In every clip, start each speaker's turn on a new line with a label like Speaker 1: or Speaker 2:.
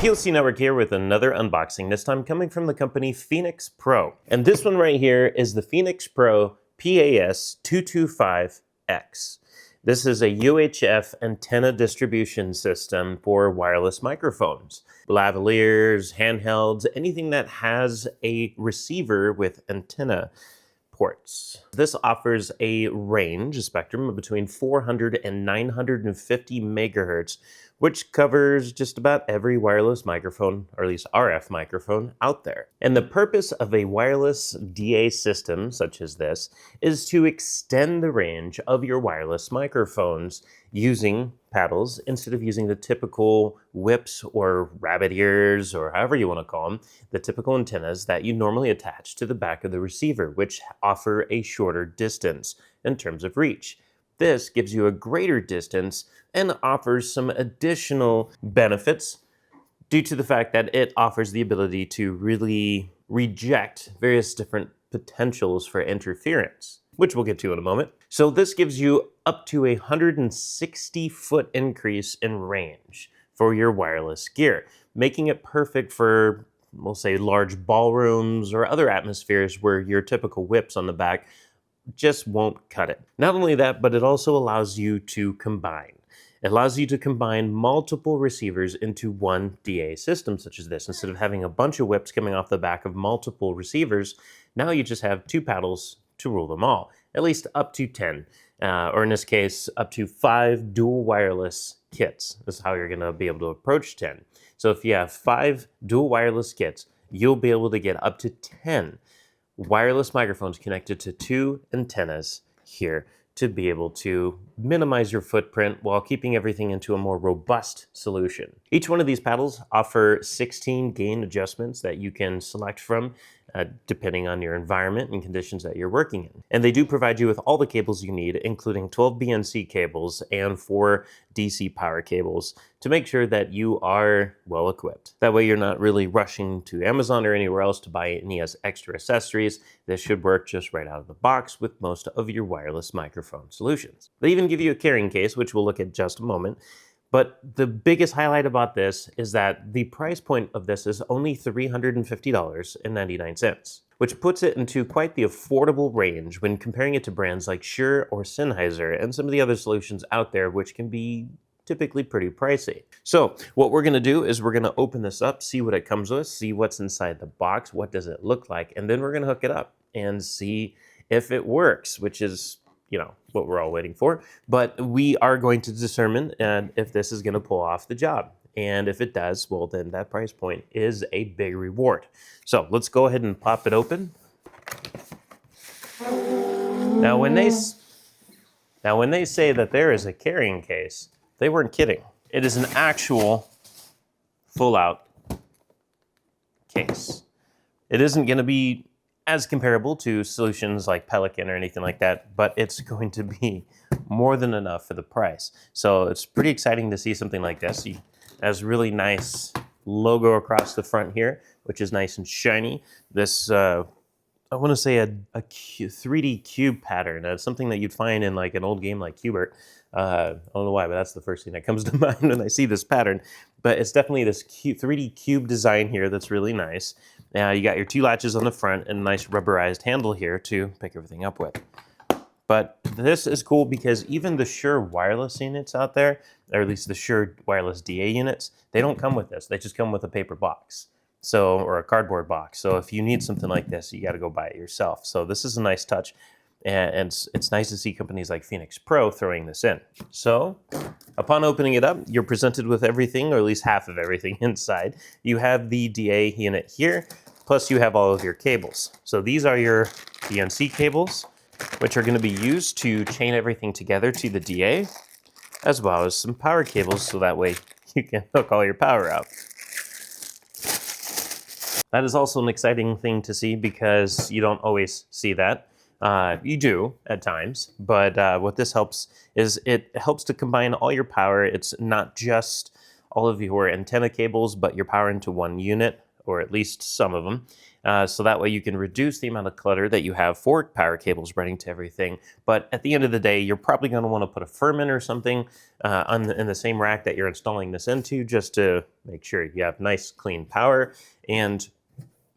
Speaker 1: PLC Network here with another unboxing, this time coming from the company Phenyx Pro. And this one right here is the Phenyx Pro PAS-225X. This is a UHF antenna distribution system for wireless microphones, lavaliers, handhelds, anything that has a receiver with antenna ports. This offers a range, a spectrum of between 400 and 950 megahertz, which covers just about every wireless microphone, or at least RF microphone, out there. And the purpose of a wireless DA system such as this is to extend the range of your wireless microphones using paddles instead of using the typical whips or rabbit ears, or however you want to call them, the typical antennas that you normally attach to the back of the receiver, which offer a shorter distance in terms of reach. This gives you a greater distance and offers some additional benefits due to the fact that it offers the ability to really reject various different potentials for interference, which we'll get to in a moment. So this gives you up to a 160-foot increase in range for your wireless gear, making it perfect for, we'll say, large ballrooms or other atmospheres where your typical whips on the back just won't cut it. Not only that, but it also allows you to combine. It allows you to combine multiple receivers into one DA system such as this. Instead of having a bunch of whips coming off the back of multiple receivers, now you just have two paddles to rule them all, at least up to 10, or in this case, up to 5 dual wireless kits. This is how you're gonna be able to approach 10. So if you have 5 dual wireless kits, you'll be able to get up to 10 wireless microphones connected to 2 antennas here to be able to minimize your footprint while keeping everything into a more robust solution. Each one of these paddles offer 16 gain adjustments that you can select from depending on your environment and conditions that you're working in. And they do provide you with all the cables you need, including 12 BNC cables and 4 DC power cables to make sure that you are well equipped. That way you're not really rushing to Amazon or anywhere else to buy any extra accessories. This should work just right out of the box with most of your wireless microphone solutions. They even give you a carrying case, which we'll look at in just a moment. But the biggest highlight about this is that the price point of this is only $350.99, which puts it into quite the affordable range when comparing it to brands like Shure or Sennheiser and some of the other solutions out there, which can be typically pretty pricey. So what we're gonna do is we're gonna open this up, see what it comes with, see what's inside the box, what does it look like, and then we're gonna hook it up and see if it works, which is, you know, what we're all waiting for. But we are going to determine if this is going to pull off the job. And if it does, well, then that price point is a big reward. So let's go ahead and pop it open. Now, when they say that there is a carrying case, they weren't kidding. It is an actual full-out case. It isn't going to be as comparable to solutions like Pelican or anything like that, but it's going to be more than enough for the price. So it's pretty exciting to see something like this. It has really nice logo across the front here, which is nice and shiny. This, I want to say a 3D cube pattern. It's something that you'd find in like an old game like Cubert. I don't know why, but that's the first thing that comes to mind when I see this pattern. But it's definitely this 3D cube design here that's really nice. Now you got your 2 latches on the front and a nice rubberized handle here to pick everything up with. But this is cool because even the Shure wireless units out there, or at least the Shure wireless DA units, they don't come with this. They just come with a paper box, so, or a cardboard box. So if you need something like this, you got to go buy it yourself. So this is a nice touch. And it's nice to see companies like Phenyx Pro throwing this in. So upon opening it up, you're presented with everything, or at least half of everything inside. You have the DA unit here, plus you have all of your cables. So these are your BNC cables, which are going to be used to chain everything together to the DA, as well as some power cables, so that way you can hook all your power out. That is also an exciting thing to see because you don't always see that. You do at times, but what this helps is it helps to combine all your power. It's not just all of your antenna cables, but your power into one unit or at least some of them. So that way you can reduce the amount of clutter that you have for power cables running to everything. But at the end of the day, you're probably going to want to put a firm or something in the same rack that you're installing this into, just to make sure you have nice clean power and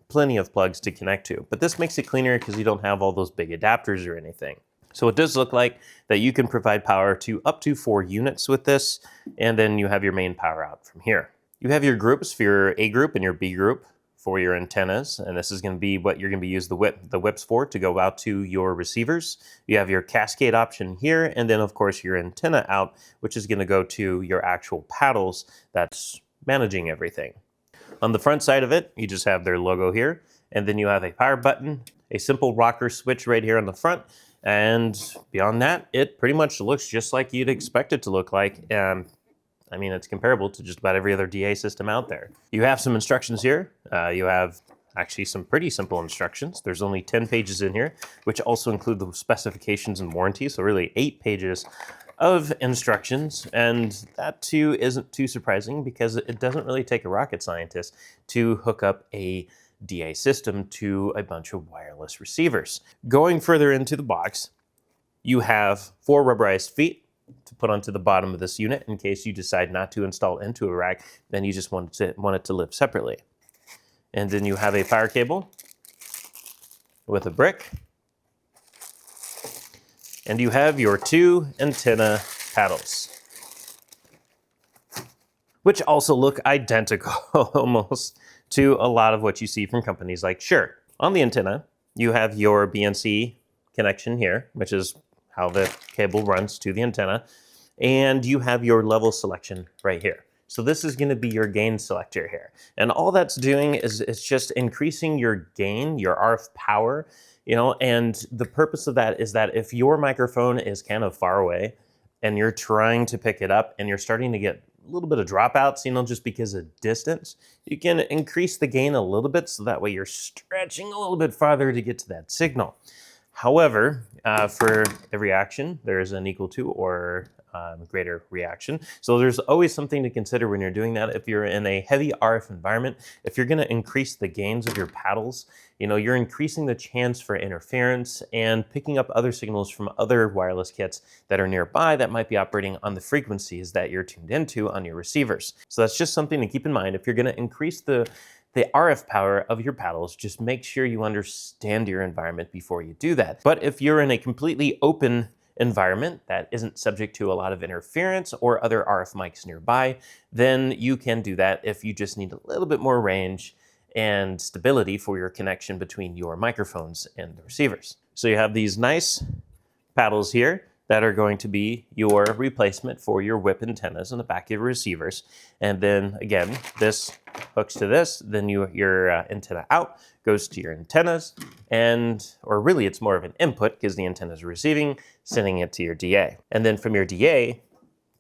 Speaker 1: plenty of plugs to connect to. But this makes it cleaner because you don't have all those big adapters or anything. So it does look like that you can provide power to up to 4 units with this, and then you have your main power out from here. You have your groups for your A group and your B group for your antennas, and this is going to be what you're going to be using the whips for to go out to your receivers. You have your cascade option here, and then of course your antenna out, which is going to go to your actual paddles that's managing everything. On the front side of it, you just have their logo here, and then you have a power button, a simple rocker switch right here on the front, and beyond that, it pretty much looks just like you'd expect it to look like. I mean, it's comparable to just about every other DA system out there. You have some instructions here. You have actually some pretty simple instructions. There's only 10 pages in here, which also include the specifications and warranty. So really 8 pages of instructions. And that too isn't too surprising because it doesn't really take a rocket scientist to hook up a DA system to a bunch of wireless receivers. Going further into the box, you have 4 rubberized feet to put onto the bottom of this unit in case you decide not to install into a rack, then you just want it to live separately. And then you have a power cable with a brick. And you have your 2 antenna paddles, which also look identical almost to a lot of what you see from companies like Shure. On the antenna, you have your BNC connection here, which is how the cable runs to the antenna, and you have your level selection right here. So this is going to be your gain selector here, and all that's doing is it's just increasing your gain, your RF power, you know. And the purpose of that is that if your microphone is kind of far away and you're trying to pick it up and you're starting to get a little bit of dropouts, you know, just because of distance, you can increase the gain a little bit so that way you're stretching a little bit farther to get to that signal. However, for every action, there is an equal to or greater reaction. So there's always something to consider when you're doing that. If you're in a heavy RF environment, if you're going to increase the gains of your paddles, you know, you're increasing the chance for interference and picking up other signals from other wireless kits that are nearby that might be operating on the frequencies that you're tuned into on your receivers. So that's just something to keep in mind. If you're going to increase the RF power of your paddles, just make sure you understand your environment before you do that. But if you're in a completely open environment that isn't subject to a lot of interference or other RF mics nearby, then you can do that if you just need a little bit more range and stability for your connection between your microphones and the receivers. So you have these nice paddles here that are going to be your replacement for your whip antennas on the back of your receivers. And then again, this hooks to this, then your antenna out goes to your antennas, or really it's more of an input because the antenna is receiving, sending it to your DA. And then from your DA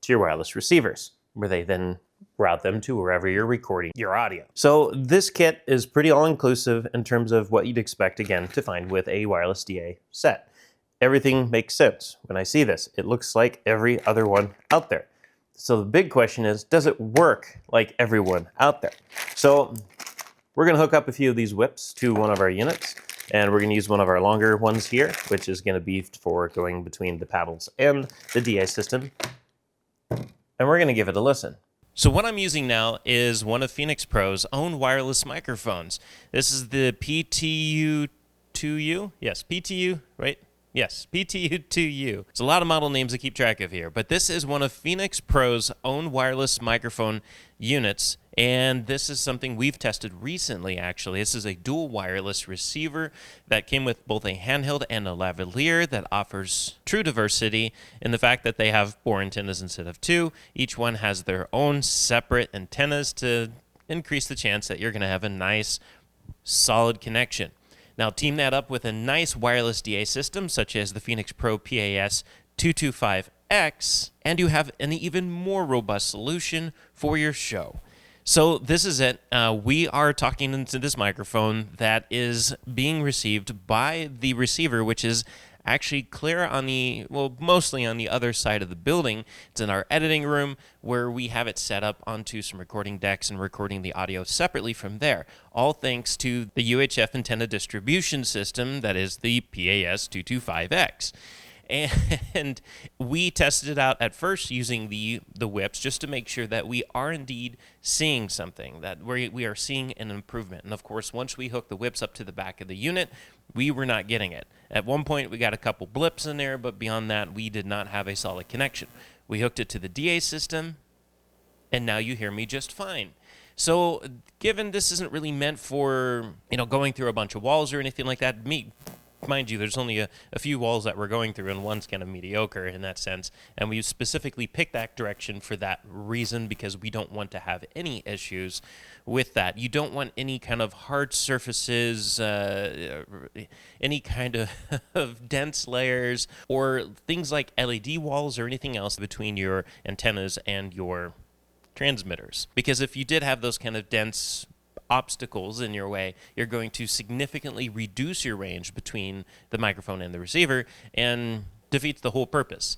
Speaker 1: to your wireless receivers, where they then route them to wherever you're recording your audio. So this kit is pretty all-inclusive in terms of what you'd expect, again, to find with a wireless DA set. Everything makes sense. When I see this, it looks like every other one out there. So the big question is, does it work like everyone out there? So we're going to hook up a few of these whips to one of our units, and we're going to use one of our longer ones here, which is going to be for going between the paddles and the DA system. And we're going to give it a listen. So what I'm using now is one of Phenyx Pro's own wireless microphones. This is the PTU2U. Yes, PTU, right? Yes, PTU2U. It's a lot of model names to keep track of here, but this is one of Phenyx Pro's own wireless microphone units, and this is something we've tested recently, actually. This is a dual wireless receiver that came with both a handheld and a lavalier that offers true diversity in the fact that they have 4 antennas instead of 2. Each one has their own separate antennas to increase the chance that you're going to have a nice, solid connection. Now team that up with a nice wireless DA system such as the Phenyx Pro PAS-225X, and you have an even more robust solution for your show. So this is it. We are talking into this microphone that is being received by the receiver, which is
Speaker 2: actually clear on the, well, mostly on the other side of the building. It's in our editing room where we have it set up onto some recording decks and recording the audio separately from there. All thanks to the UHF antenna distribution system that is the PAS-225X. And we tested it out at first using the whips just to make sure that we are indeed seeing something, that we are seeing an improvement. And of course, once we hooked the whips up to the back of the unit, we were not getting it. At one point, we got a couple blips in there, but beyond that, we did not have a solid connection. We hooked it to the DA system, and now you hear me just fine. So given this isn't really meant for, going through a bunch of walls or anything like that, mind you, there's only a few walls that we're going through, and one's kind of mediocre in that sense. And we specifically picked that direction for that reason, because we don't want to have any issues with that. You don't want any kind of hard surfaces, any kind of dense layers, or things like LED walls or anything else between your antennas and your transmitters. Because if you did have those kind of dense obstacles in your way, you're going to significantly reduce your range between the microphone and the receiver, and defeats the whole purpose.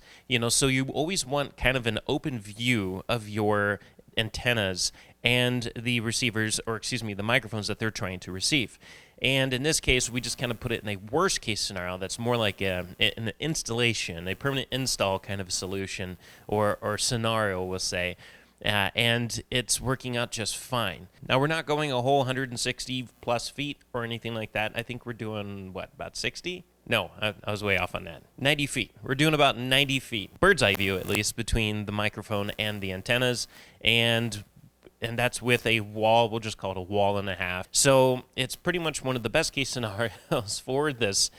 Speaker 2: So you always want kind of an open view of your antennas and the receivers, or the microphones that they're trying to receive. And in this case, we just kind of put it in a worst case scenario that's more like an installation, a permanent install kind of solution or scenario, we'll say. And it's working out just fine. Now, we're not going a whole 160 plus feet or anything like that. I think we're doing, about 60? No, I was way off on that. 90 feet. We're doing about 90 feet, bird's eye view at least, between the microphone and the antennas. And that's with a wall. We'll just call it a wall and a half. So it's pretty much one of the best case scenarios for this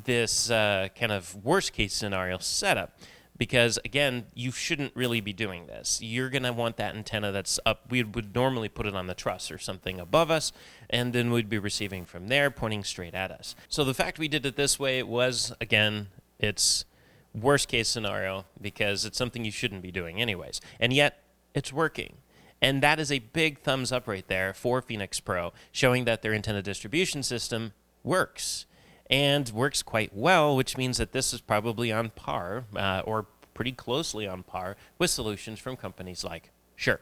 Speaker 2: kind of worst case scenario setup. Because, again, you shouldn't really be doing this. You're going to want that antenna that's up. We would normally put it on the truss or something above us, and then we'd be receiving from there, pointing straight at us. So the fact we did it this way was, again, it's worst case scenario, because it's something you shouldn't be doing anyways. And yet, it's working. And that is a big thumbs up right there for Phenyx Pro, showing that their antenna distribution system works. And works quite well, which means that this is probably on par, or pretty closely on par, with solutions from companies like Shure.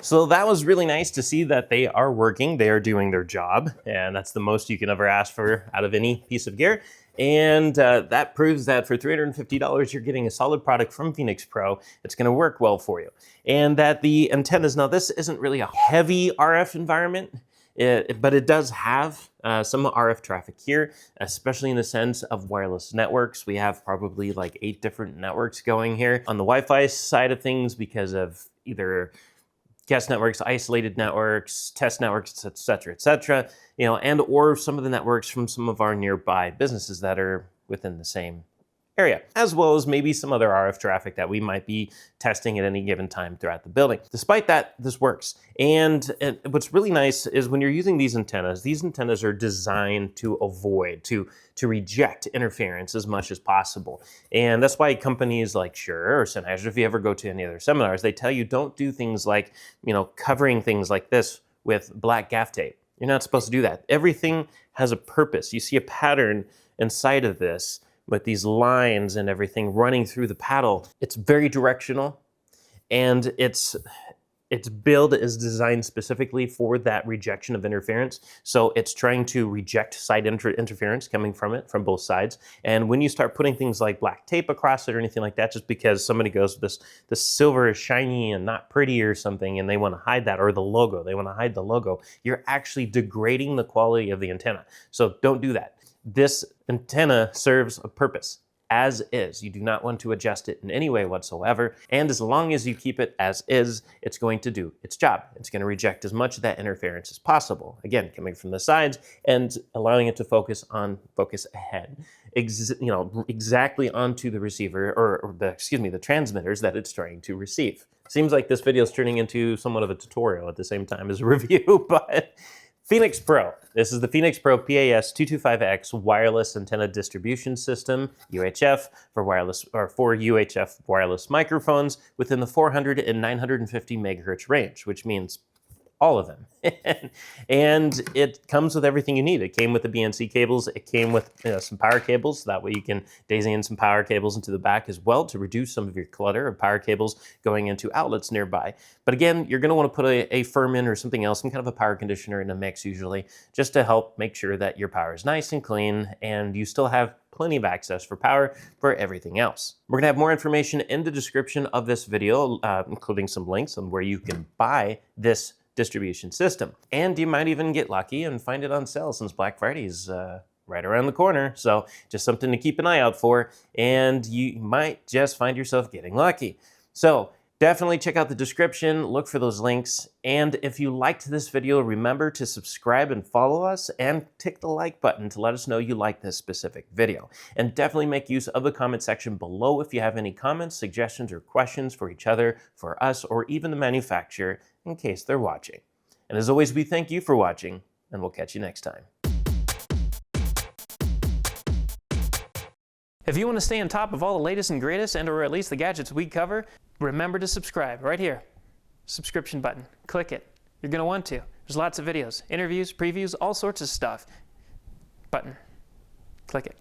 Speaker 1: So that was really nice to see that they are working, they are doing their job, and that's the most you can ever ask for out of any piece of gear. And that proves that for $350, you're getting a solid product from Phenyx Pro. It's going to work well for you. And that the antennas, now this isn't really a heavy RF environment, but it does have some RF traffic here, especially in the sense of wireless networks. We have probably like 8 different networks going here on the Wi-Fi side of things, because of either guest networks, isolated networks, test networks, et cetera, and or some of the networks from some of our nearby businesses that are within the same area, as well as maybe some other RF traffic that we might be testing at any given time throughout the building. Despite that, this works. And what's really nice is when you're using these antennas are designed to avoid, to reject interference as much as possible. And that's why companies like Shure or Sennheiser, if you ever go to any of their seminars, they tell you don't do things like, covering things like this with black gaff tape. You're not supposed to do that. Everything has a purpose. You see a pattern inside of this, with these lines and everything running through the paddle. It's very directional, and its build is designed specifically for that rejection of interference. So it's trying to reject side interference coming from it, from both sides. And when you start putting things like black tape across it or anything like that, just because somebody goes, this silver is shiny and not pretty or something, and they want to hide that, or the logo, they want to hide the logo, you're actually degrading the quality of the antenna. So don't do that. This antenna serves a purpose, as is. You do not want to adjust it in any way whatsoever. And as long as you keep it as is, it's going to do its job. It's going to reject as much of that interference as possible. Again, coming from the sides and allowing it to focus ahead, exactly onto the receiver, or the transmitters that it's trying to receive. Seems like this video is turning into somewhat of a tutorial at the same time as a review, but Phenyx Pro. This is the Phenyx Pro PAS-225X wireless antenna distribution system, UHF, for UHF wireless microphones within the 400 and 950 megahertz range, which means all of them. And it comes with everything you need. It came with the BNC cables. It came with some power cables. That way you can daisy in some power cables into the back as well to reduce some of your clutter of power cables going into outlets nearby. But again, you're going to want to put a firm in or something else, some kind of a power conditioner in a mix usually, just to help make sure that your power is nice and clean and you still have plenty of access for power for everything else. We're going to have more information in the description of this video, including some links on where you can buy this distribution system. And you might even get lucky and find it on sale since Black Friday is right around the corner. So just something to keep an eye out for, and you might just find yourself getting lucky. So definitely check out the description, look for those links, and if you liked this video, remember to subscribe and follow us, and tick the like button to let us know you like this specific video. And definitely make use of the comment section below if you have any comments, suggestions, or questions for each other, for us, or even the manufacturer in case they're watching. And as always, we thank you for watching, and we'll catch you next time. If you want to stay on top of all the latest and greatest, and or at least the gadgets we cover, remember to subscribe right here. Subscription button. Click it. You're going to want to. There's lots of videos, interviews, previews, all sorts of stuff. Button. Click it.